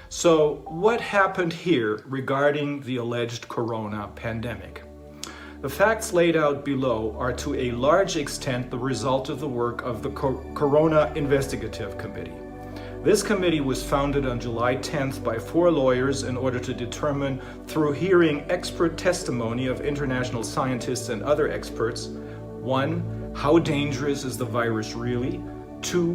So what happened here regarding the alleged corona pandemic? The facts laid out below are to a large extent the result of the work of the Corona Investigative Committee. This committee was founded on July 10th by 4 lawyers in order to determine, through hearing expert testimony of international scientists and other experts, 1. How dangerous is the virus really? 2.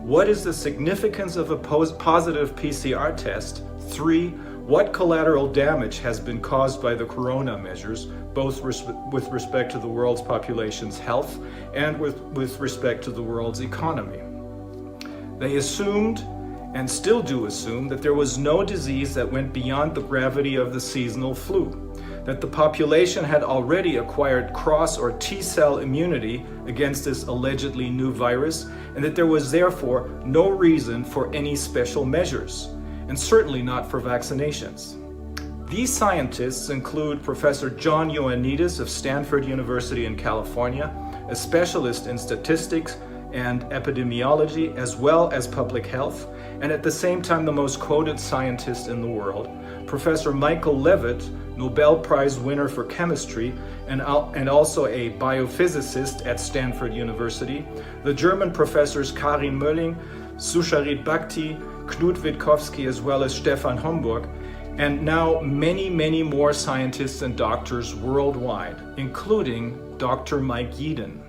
What is the significance of a positive PCR test? 3. What collateral damage has been caused by the corona measures, both with respect to the world's population's health and with respect to the world's economy? They assumed, and still do assume, that there was no disease that went beyond the gravity of the seasonal flu, that the population had already acquired cross or T-cell immunity against this allegedly new virus, and that there was therefore no reason for any special measures, and certainly not for vaccinations. These scientists include Professor John Ioannidis of Stanford University in California, a specialist in statistics and epidemiology as well as public health, and at the same time the most quoted scientist in the world, Professor Michael Levitt, Nobel Prize winner for chemistry and also a biophysicist at Stanford University, the German professors Karin Mölling, Susharit Bhakti, Knut Witkowski, as well as Stefan Homburg, and now many more scientists and doctors worldwide, including Dr. Mike Yeadon.